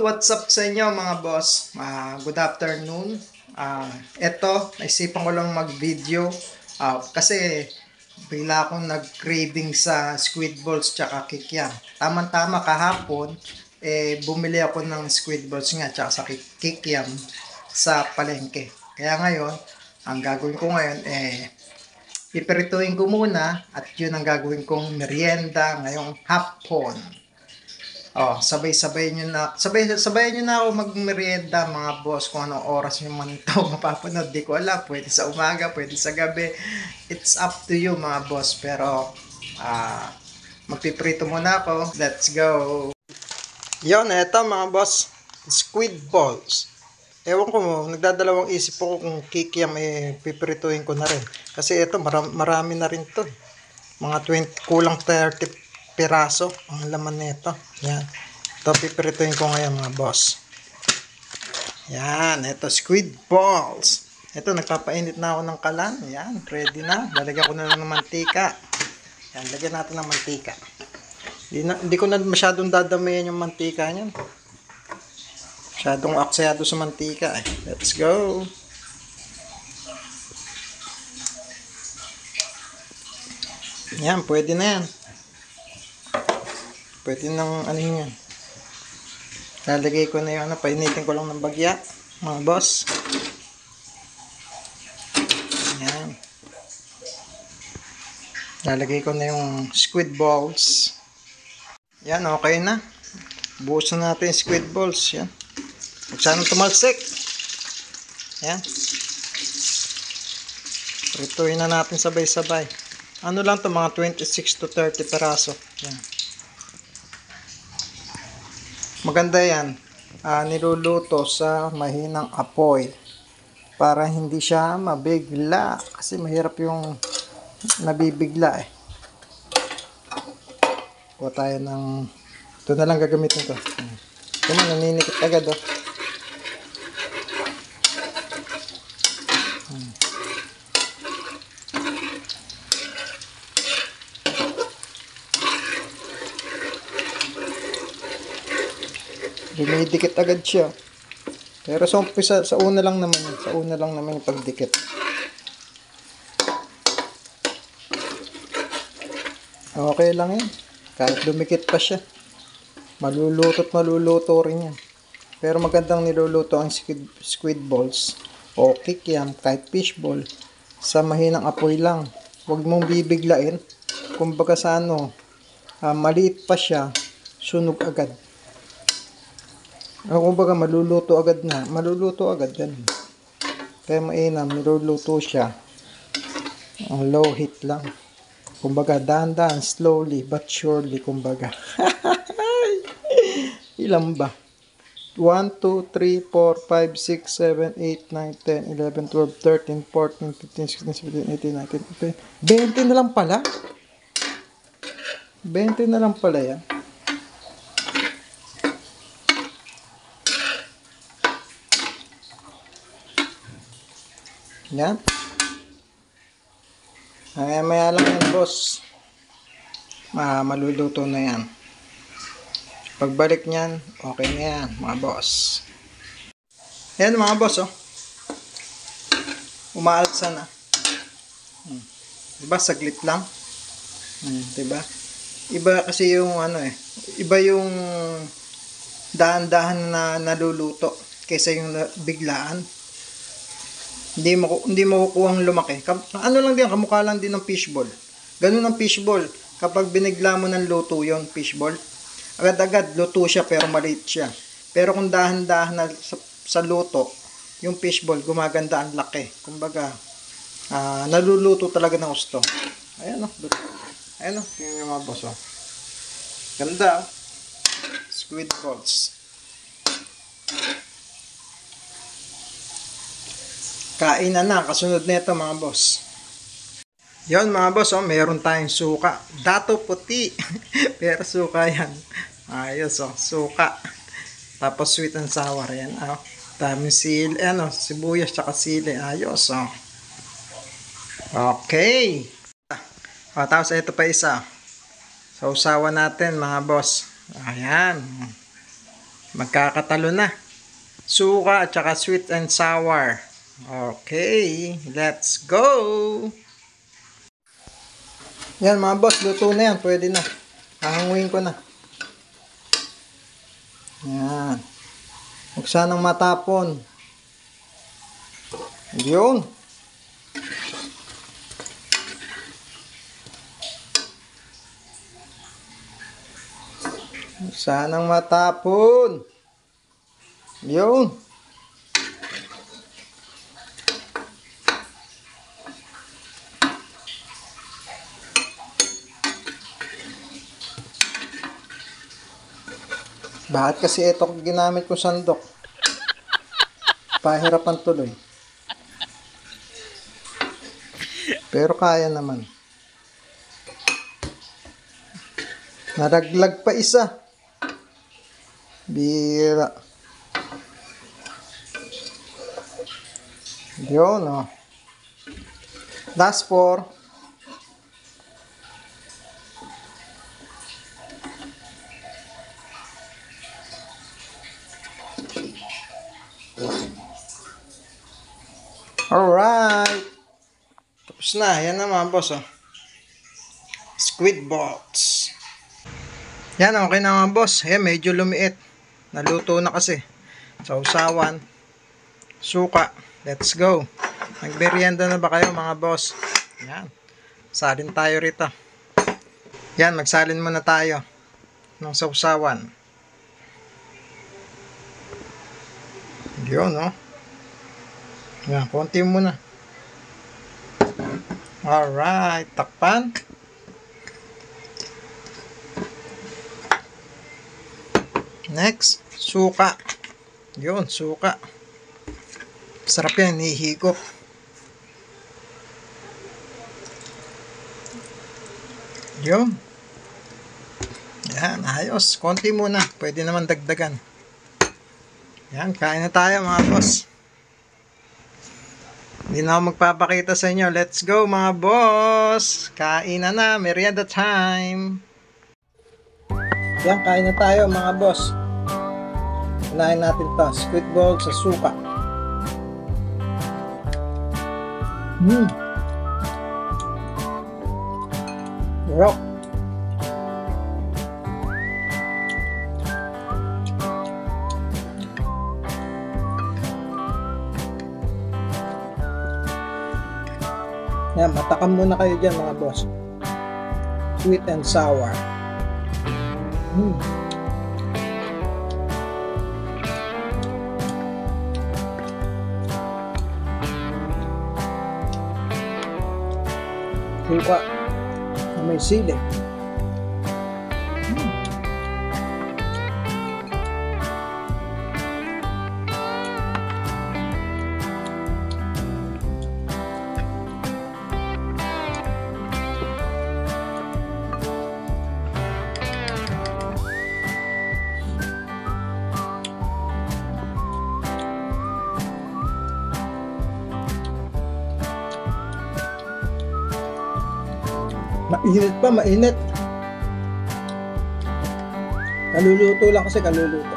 what's up sa inyo mga boss? Good afternoon. Eto, naisipan ko lang mag-video kasi bigla akong nag-craving sa squid balls tsaka kikiam. Tama-tama kahapon, bumili ako ng squid balls nga tsaka sa kikiam sa palengke. Kaya ngayon, ang gagawin ko ngayon, pipirituin ko muna at yun ang gagawin kong merienda ngayong hapon. Sabay-sabay nyo na, sabayan nyo na ako magmerienda mga boss, kung anong oras nyo man ito mapapanood. Di ko alam, pwede sa umaga, pwede sa gabi. It's up to you mga boss. Pero, magpiprito muna ako. Let's go! Yun, eto mga boss, squid balls. Ewan ko mo, nagdadalawang isip ko kung kikiam pipirituin ko na rin. Kasi ito, marami na rin to. Mga 20, kulang 30 piraso ang laman nito. Yan. Ito pipirituin ko ngayon mga boss. Yan. Ito squid balls. Ito nagpapainit na ako ng kalan. Yan. Ready na. Lalagyan ko na lang ng mantika. Yan. Lagyan natin ng mantika. Hindi ko na masyadong dadamayan yung mantika niyan. Masyadong aksayado sa mantika. Let's go. Yan. Pwede na yan. Pwede nang ano yan. Lalagay ko na yung painitin ko lang ng bagya, mga boss. Yan. Lalagay ko na yung squid balls. Yan, okay na. Buhusan natin yung squid balls. Yan. Huwag sanang tumalsik. Yan. Prituin na natin sabay-sabay. Ano lang to, mga 26 to 30 peraso. Yan. Maganda yan, niluluto sa mahinang apoy para hindi siya mabigla, kasi mahirap yung nabibigla Kuha tayo ng, ito na lang gagamitin ko. Ito na, naninikit agad Dumidikit agad siya. Pero sa umpisa, sa una lang naman yung pagdikit. Okay lang yan. Kahit dumikit pa siya. Maluluto rin yan. Pero magandang niluluto ang squid balls o kikiam, kahit fish ball, sa mahinang apoy lang. Huwag mong bibiglain. Kumbaga sa maliit pa siya, sunog agad. Kumbaga maluluto agad ganun. Kaya mainam, niluluto siya ang low heat lang. Kumbaga dahan-dahan, slowly but surely, kumbaga. Ilan ba? 1, 2, 3, 4, 5, 6, 7, 8, 9, 10, 11, 12, 13, 14, 15, 16, 17, 18, 19, 20 na lang pala. 20 na lang pala yan. Yan. Maya lang yan, boss. Maluluto na yan. Pagbalik niyan, okay na yan, mga boss. Yan, mga boss, umaalsa na. Diba, saglit lang. Diba? Iba kasi yung iba yung dahan-dahan na naluluto kaysa yung biglaan. Hindi mo kukuhang lumaki. Ano lang din, kamukha lang din ng fishball. Ganun ang fishball. Kapag binigla mo ng luto yon fishball, agad-agad luto siya pero maliit siya. Pero kung dahan-dahan na sa luto, yung fishball gumaganda ang laki. Kumbaga, naluluto talaga ng gusto. Ayan Ayan yung mga boss Ganda squid balls. Kain na, kasunod nito mga boss. Yon mga boss, meron tayong suka. Dato puti. Pero suka yan. Ayos suka. Tapos sweet and sour yan. Daming sili, sibuyas tsaka sili. Ayos Okay. Tapos ito pa isa. Sausawan natin mga boss. Ayan. Magkakatalo na. Suka at saka sweet and sour. Okay, let's go! Yan mga boss, luto na yan. Pwede na. Hahanguin ko na. Yan. Huwag sanang matapon. Yun. Huwag sanang matapon. Yun. Bakit kasi ito ginamit ko sandok? Pahirapan tuloy. Pero kaya naman. Naraglag pa isa. Bira. Yun, oh. Last 4. Alright. Tapos na. Yan naman, boss, oh. Squid balls. Yan, okay na mga boss. Ayan, medyo lumiit. Naluto na kasi. Sausawan. Suka. Let's go. Nagmerienda na ba kayo mga boss? Yan. Salin tayo rito. Yan, magsalin muna tayo ng sausawan. Yun, oh. Yan, konti muna. Alright, takpan. Next, suka. Yun, suka. Sarap yan, hihigop. Yun. Yan, ayos. Konti muna. Pwede naman dagdagan. Yan, kain na tayo mga boss. Hindi na ako magpapakita sa inyo. Let's go mga boss. Kain na, merienda time. Yan, kain na tayo mga boss. Unahin natin to. Squid ball sa suka. Rock. Yan, matakam muna kayo dyan mga boss. Sweet and sour. Suka na may sili. Mainit pa, mainit. Kaluluto lang kasi, kaluluto.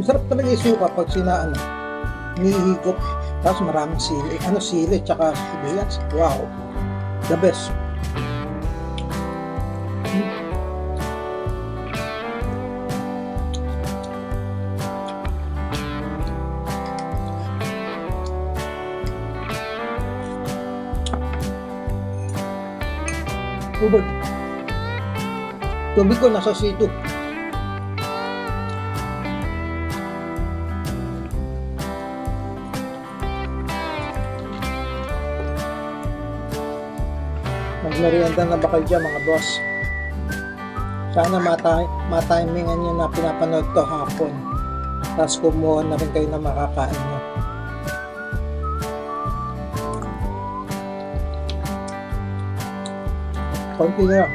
Masarap talaga yung suka pag sinaan. Nihigop. Tapos maraming sili. Sili tsaka sibuyas. Wow. The best. Ubod. Tubig ko nasa C2. Magmerienda na ba kayo dyan mga boss? Sana matimingan nyo na pinapanood to hapon. Tapos kumuha na rin kayo na makakain nyo. Konti na lang.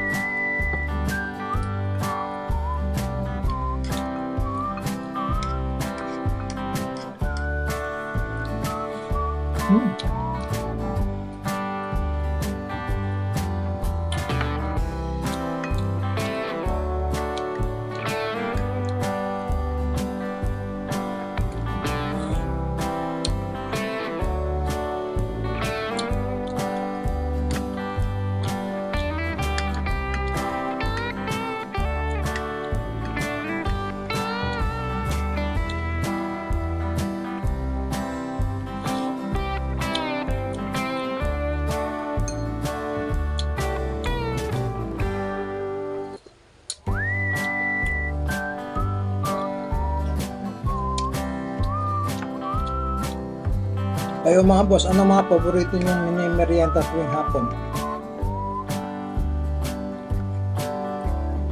Kayo mga boss, ano mga paborito nyo mini-merienda tuwing hapon?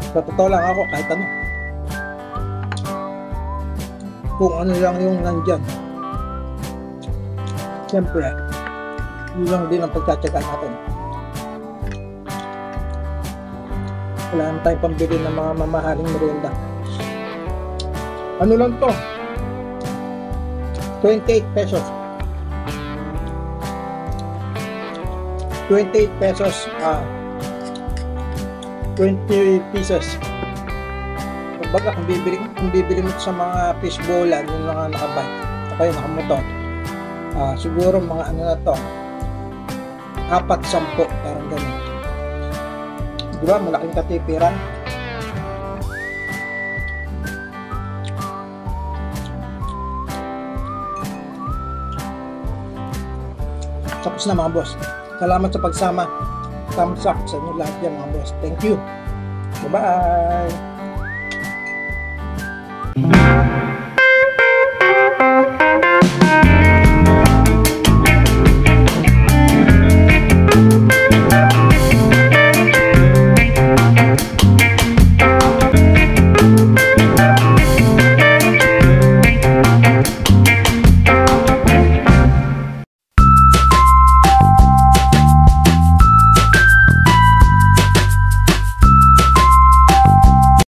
Sa totoo lang ako, kahit ano. Kung ano lang yung nandyan. Siyempre, yun lang din ang pagtsatsagaan natin. Wala naman tayong pambili ng mga mamahaling merienda. Ano lang to? 28 pesos. 28 pesos, 20 pieces. Kumbaga, kung bibili mo sa mga fishbowlan, yung mga nakabike, o kaya nakamotor, siguro mga ano na to, 4-10, parang ganun. Diba, malaking katipiran. Tapos na mga boss. Salamat sa pagsama. Thumbs up sa inyo lahat yan mga boss. Thank you. Bye-bye.